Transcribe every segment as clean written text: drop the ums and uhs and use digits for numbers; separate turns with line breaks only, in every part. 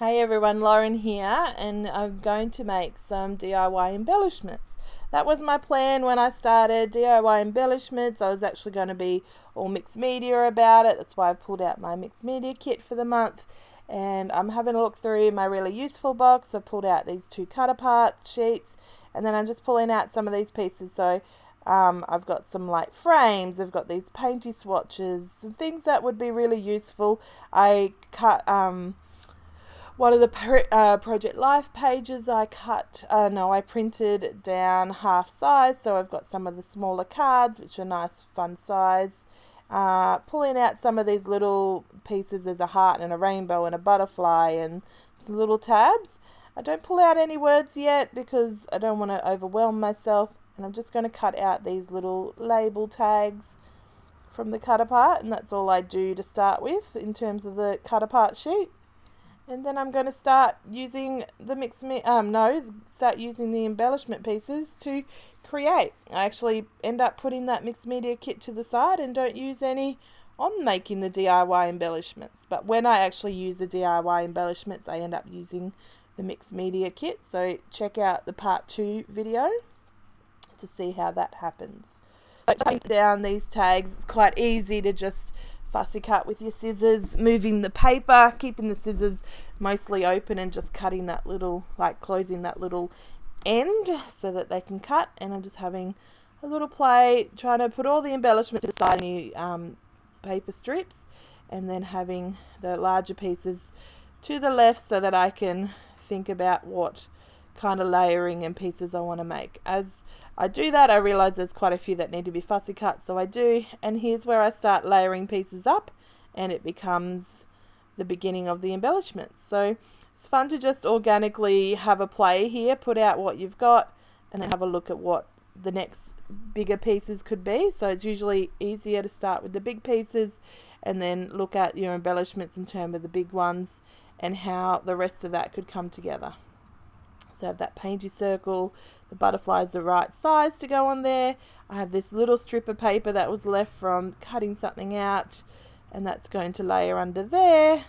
Hey everyone, Lauren here, and I'm going to make some DIY embellishments. That was my plan when I started DIY embellishments. I was actually going to be all mixed media about it. That's why I pulled out my mixed media kit for the month. And I'm having a look through my really useful box. I pulled out these two cut apart sheets, and then I'm just pulling out some of these pieces. So I've got some light frames, I've got these painty swatches, some things that would be really useful. I cut one of the Project Life pages I printed down half size, so I've got some of the smaller cards, which are nice, fun size. Pulling out some of these little pieces, there's a heart and a rainbow and a butterfly and some little tabs. I don't pull out any words yet because I don't want to overwhelm myself, and I'm just going to cut out these little label tags from the cut apart, and that's all I do to start with in terms of the cut apart sheet. And then I'm going to start using the embellishment pieces to create. I actually end up putting that mixed media kit to the side and don't use any on making the DIY embellishments. But when I actually use the DIY embellishments, I end up using the mixed media kit. So check out the part 2 video to see how that happens. So taking down these tags, it's quite easy to just fussy cut with your scissors, moving the paper, keeping the scissors mostly open and just cutting that little, closing that little end so that they can cut. And I'm just having a little play, trying to put all the embellishments to the side in paper strips, and then having the larger pieces to the left so that I can think about what kind of layering and pieces I want to make. As I do that, I realize there's quite a few that need to be fussy cut, so I do, and here's where I start layering pieces up, and it becomes the beginning of the embellishments. So it's fun to just organically have a play here, put out what you've got, and then have a look at what the next bigger pieces could be. So it's usually easier to start with the big pieces and then look at your embellishments in terms of the big ones and how the rest of that could come together. So I have that painty circle, the butterfly is the right size to go on there. I have this little strip of paper that was left from cutting something out, and that's going to layer under there.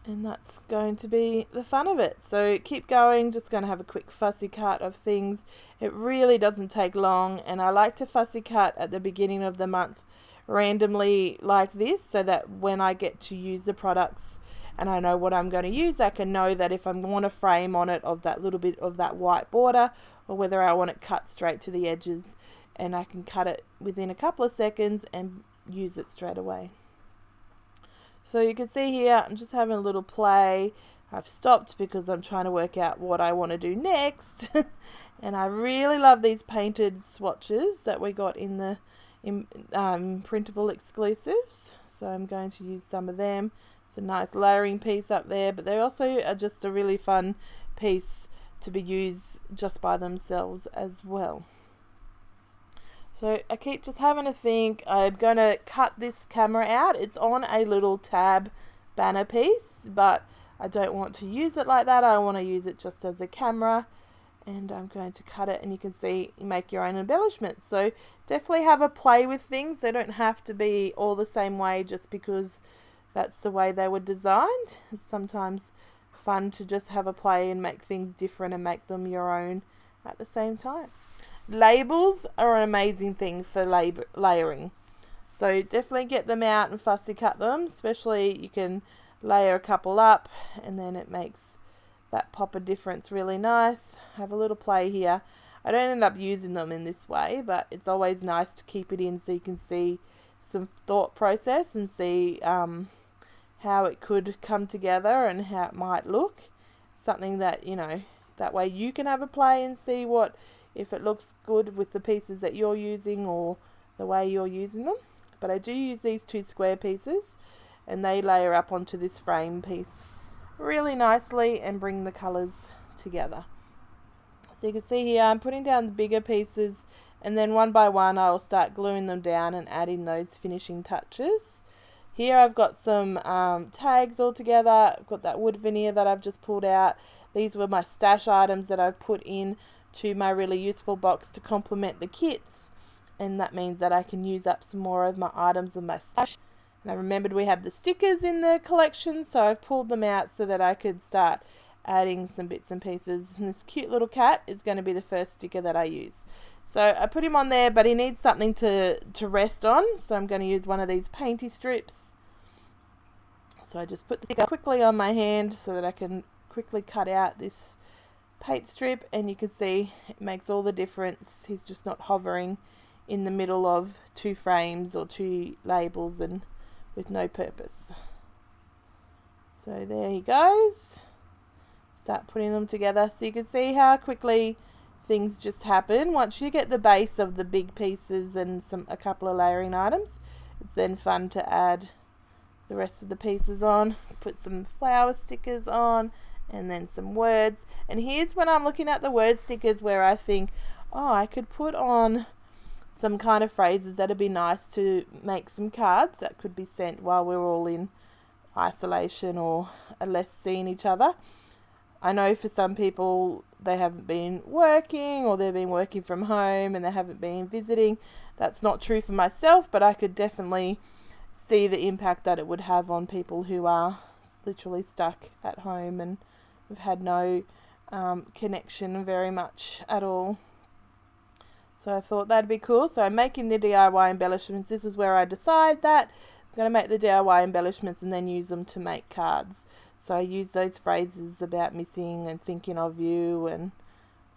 And that's going to be the fun of it. So keep going, just going to have a quick fussy cut of things. It really doesn't take long, and I like to fussy cut at the beginning of the month randomly like this, so that when I get to use the products and I know what I'm going to use, I can know that if I want a frame on it of that little bit of that white border, or whether I want it cut straight to the edges, and I can cut it within a couple of seconds and use it straight away. So you can see here, I'm just having a little play. I've stopped because I'm trying to work out what I want to do next. And I really love these painted swatches that we got in the printable exclusives. So I'm going to use some of them. It's a nice layering piece up there, but they also are just a really fun piece to be used just by themselves as well. So I keep just having to think. I'm going to cut this camera out. It's on a little tab banner piece, but I don't want to use it like that. I want to use it just as a camera, and I'm going to cut it, and you can see you make your own embellishments. So definitely have a play with things. They don't have to be all the same way just because that's the way they were designed. It's sometimes fun to just have a play and make things different and make them your own at the same time. Labels are an amazing thing for layering. So definitely get them out and fussy cut them, especially you can layer a couple up and then it makes that pop of difference really nice. Have a little play here. I don't end up using them in this way, but it's always nice to keep it in so you can see some thought process and see how it could come together and how it might look. Something that, that way you can have a play and see if it looks good with the pieces that you're using or the way you're using them. But I do use these two square pieces, and they layer up onto this frame piece really nicely and bring the colours together. So you can see here I'm putting down the bigger pieces, and then one by one I will start gluing them down and adding those finishing touches. Here I've got some tags all together. I've got that wood veneer that I've just pulled out. These were my stash items that I've put in to my really useful box to complement the kits, and that means that I can use up some more of my items in my stash And I remembered we had the stickers in the collection, so I've pulled them out so that I could start adding some bits and pieces. And this cute little cat is going to be the first sticker that I use. So I put him on there, but he needs something to rest on, so I'm going to use one of these painty strips. So I just put the sticker quickly on my hand so that I can quickly cut out this paint strip, and you can see it makes all the difference. He's just not hovering in the middle of two frames or two labels and with no purpose. So there he goes. Start putting them together so you can see how quickly things just happen. Once you get the base of the big pieces and a couple of layering items, it's then fun to add the rest of the pieces on. Put some flower stickers on and then some words. And here's when I'm looking at the word stickers where I think, oh, I could put on some kind of phrases that'd be nice to make some cards that could be sent while we're all in isolation or less seeing each other. I know for some people they haven't been working, or they've been working from home and they haven't been visiting. That's not true for myself, but I could definitely see the impact that it would have on people who are literally stuck at home and have had no connection very much at all. So I thought that'd be cool. So I'm making the DIY embellishments. This is where I decide that I'm going to make the DIY embellishments and then use them to make cards. So I use those phrases about missing and thinking of you and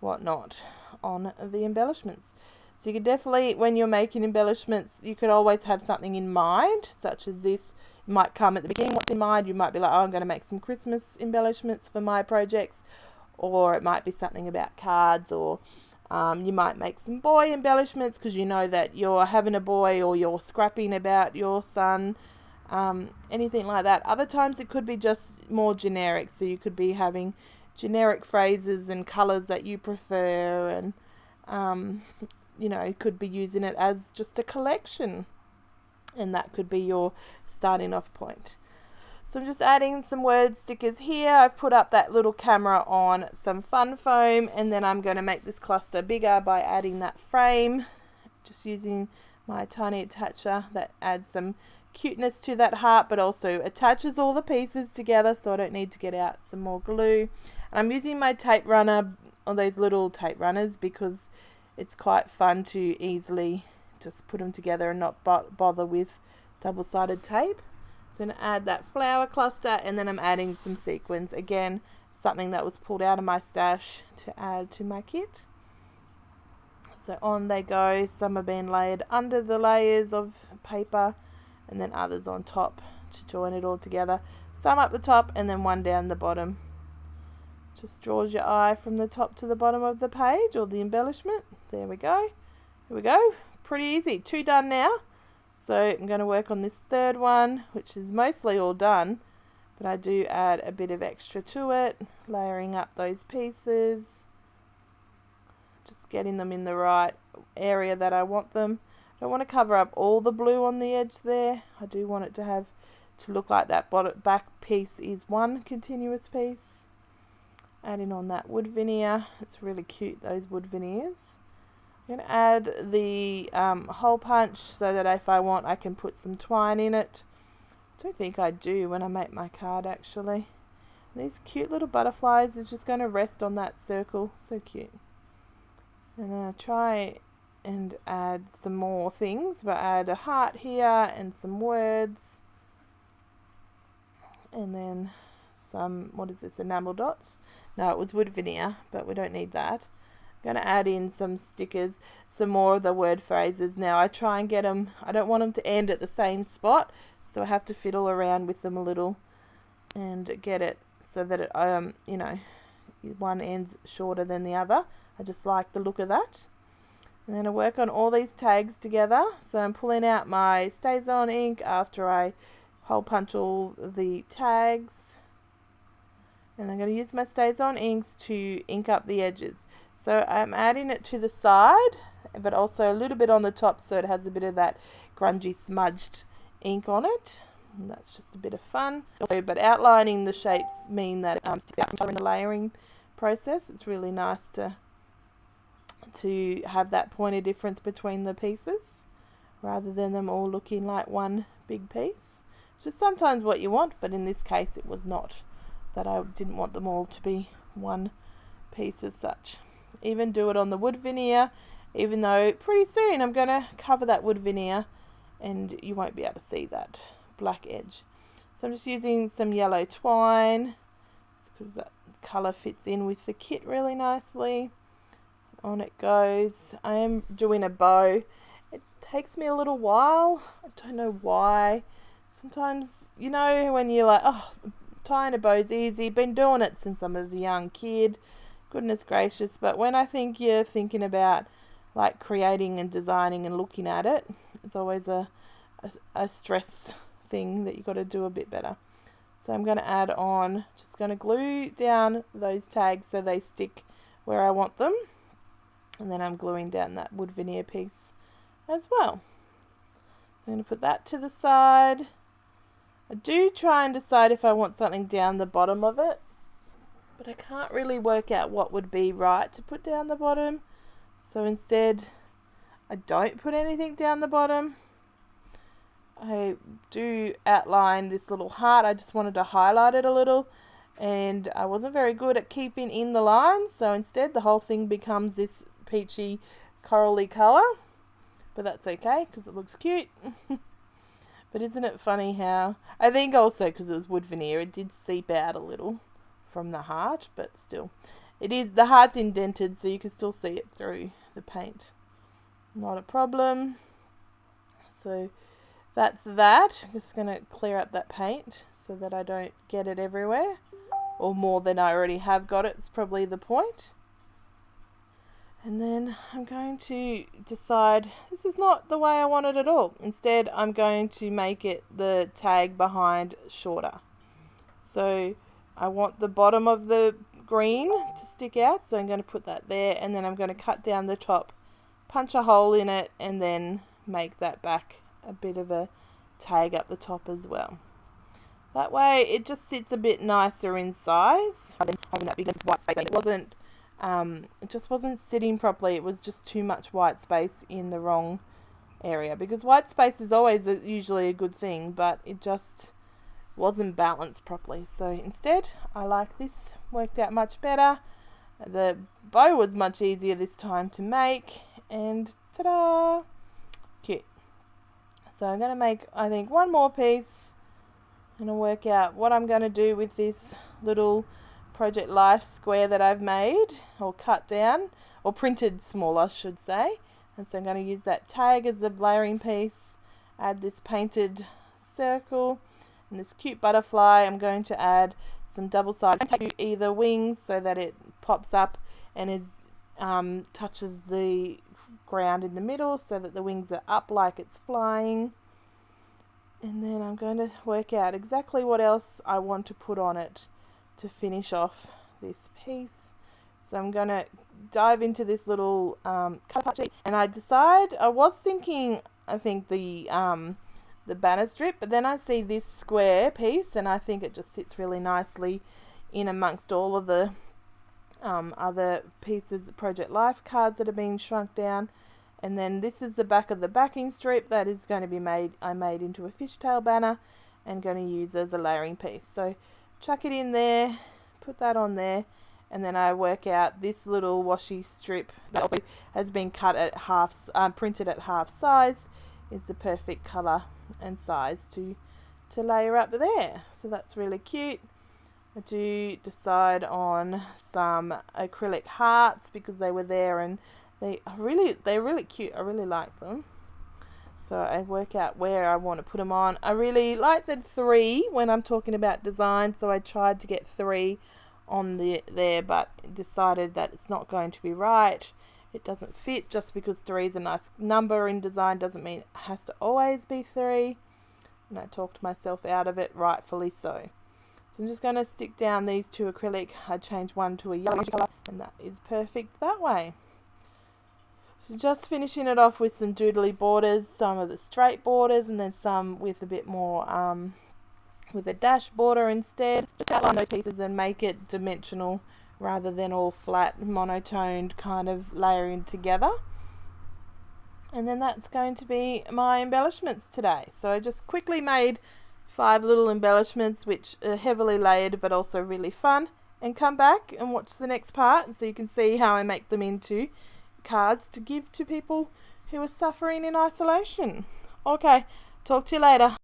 whatnot on the embellishments. So you could definitely, when you're making embellishments, you could always have something in mind, such as this. It might come at the beginning, what's in mind. You might be like, oh, I'm going to make some Christmas embellishments for my projects. Or it might be something about cards, or you might make some boy embellishments because you know that you're having a boy or you're scrapping about your son. Anything like that. Other times it could be just more generic, so you could be having generic phrases and colours that you prefer, and you know, you could be using it as just a collection, and that could be your starting off point. So I'm just adding some word stickers here. I've put up that little camera on some fun foam, and then I'm going to make this cluster bigger by adding that frame, just using my tiny attacher that adds some cuteness to that heart, but also attaches all the pieces together, so I don't need to get out some more glue. And I'm using my tape runner, or those little tape runners, because it's quite fun to easily just put them together and not bother with double-sided tape. So I'm going to add that flower cluster, and then I'm adding some sequins. Again, something that was pulled out of my stash to add to my kit. So on they go. Some are being layered under the layers of paper, and then others on top to join it all together. Some up the top and then one down the bottom. Just draws your eye from the top to the bottom of the page or the embellishment. There we go. Here we go. Pretty easy. 2 done now. So I'm going to work on this third one, which is mostly all done, but I do add a bit of extra to it, layering up those pieces, just getting them in the right area that I want them. I don't want to cover up all the blue on the edge there. I do want it to look like that back piece is one continuous piece. Adding on that wood veneer. It's really cute, those wood veneers. I'm going to add the hole punch so that if I want I can put some twine in it. I don't think I do when I make my card actually. These cute little butterflies is just going to rest on that circle. So cute. And then I try and add some more things, but add a heart here and some words. And then some, what is this, enamel dots? No, it was wood veneer, but we don't need that. I'm going to add in some stickers, some more of the word phrases. Now I try and get them, I don't want them to end at the same spot, so I have to fiddle around with them a little and get it so that it, you know, one ends shorter than the other. I just like the look of that. And then I work on all these tags together. So I'm pulling out my StazOn ink after I hole punch all the tags. And I'm going to use my StazOn inks to ink up the edges. So I'm adding it to the side, but also a little bit on the top so it has a bit of that grungy smudged ink on it. And that's just a bit of fun. But outlining the shapes mean that it sticks out in the layering process. It's really nice to have that point of difference between the pieces. rather than them all looking like one big piece. It's just sometimes what you want, but in this case it was not, that I didn't want them all to be one piece as such. Even do it on the wood veneer, even though pretty soon I'm going to cover that wood veneer and you won't be able to see that black edge. So I'm just using some yellow twine because that colour fits in with the kit really nicely. On it goes. I am doing a bow. It takes me a little while. I don't know why. Sometimes, you know, when you're like, oh, tying a bow's easy. Been doing it since I was a young kid. Goodness gracious. But when I think you're thinking about like creating and designing and looking at it, it's always a stress thing that you've got to do a bit better. So I'm going to add on, just going to glue down those tags so they stick where I want them. And then I'm gluing down that wood veneer piece as well. I'm going to put that to the side. I do try and decide if I want something down the bottom of it, but I can't really work out what would be right to put down the bottom. So instead, I don't put anything down the bottom. I do outline this little heart. I just wanted to highlight it a little, and I wasn't very good at keeping in the lines, so instead the whole thing becomes this peachy corally colour, but that's okay because it looks cute. But isn't it funny how, I think also because it was wood veneer, it did seep out a little from the heart, but still, it is, the heart's indented so you can still see it through the paint. Not a problem. So that's that. I'm just going to clear up that paint so that I don't get it everywhere, or more than I already have got it. It's probably the point. And then I'm going to decide, this is not the way I want it at all. Instead, I'm going to make it the tag behind shorter. So I want the bottom of the green to stick out, so I'm going to put that there, and then I'm going to cut down the top, punch a hole in it, and then make that back a bit of a tag up the top as well. That way it just sits a bit nicer in size. Having that big white space, it just wasn't sitting properly. It was just too much white space in the wrong area, because white space is always usually a good thing, but it just wasn't balanced properly. So instead, I like this, worked out much better. The bow was much easier this time to make, and ta-da, cute. So I'm going to make, I think, one more piece. I'm going to work out what I'm going to do with this little Project Life square that I've made, or cut down, or printed small, I should say. And so I'm going to use that tag as the layering piece, add this painted circle, and this cute butterfly. I'm going to add some double-sided tape to either wings so that it pops up and touches the ground in the middle so that the wings are up like it's flying. And then I'm going to work out exactly what else I want to put on it to finish off this piece. So I'm going to dive into this little cut sheet, and I was thinking, I think the banner strip, but then I see this square piece and I think it just sits really nicely in amongst all of the other pieces, Project Life cards that have been shrunk down. And then this is the back of the backing strip that is going to be made into a fishtail banner and going to use as a layering piece. So chuck it in there, put that on there, and then I work out this little washi strip that also has been cut at printed at half size, is the perfect colour and size to layer up there. So that's really cute. I do decide on some acrylic hearts because they were there and they're really cute. I really like them. So I work out where I want to put them on. I really like the 3 when I'm talking about design, so I tried to get 3 on there, but decided that it's not going to be right. It doesn't fit. Just because 3 is a nice number in design doesn't mean it has to always be 3. And I talked myself out of it, rightfully so. So I'm just going to stick down these 2 acrylic. I changed one to a yellow colour, and that is perfect that way. So just finishing it off with some doodly borders, some of the straight borders, and then some with a bit more, with a dash border instead. Just outline those pieces and make it dimensional rather than all flat, monotoned kind of layering together. And then that's going to be my embellishments today. So I just quickly made 5 little embellishments, which are heavily layered but also really fun. And come back and watch the next part so you can see how I make them into cards to give to people who are suffering in isolation. Okay, talk to you later.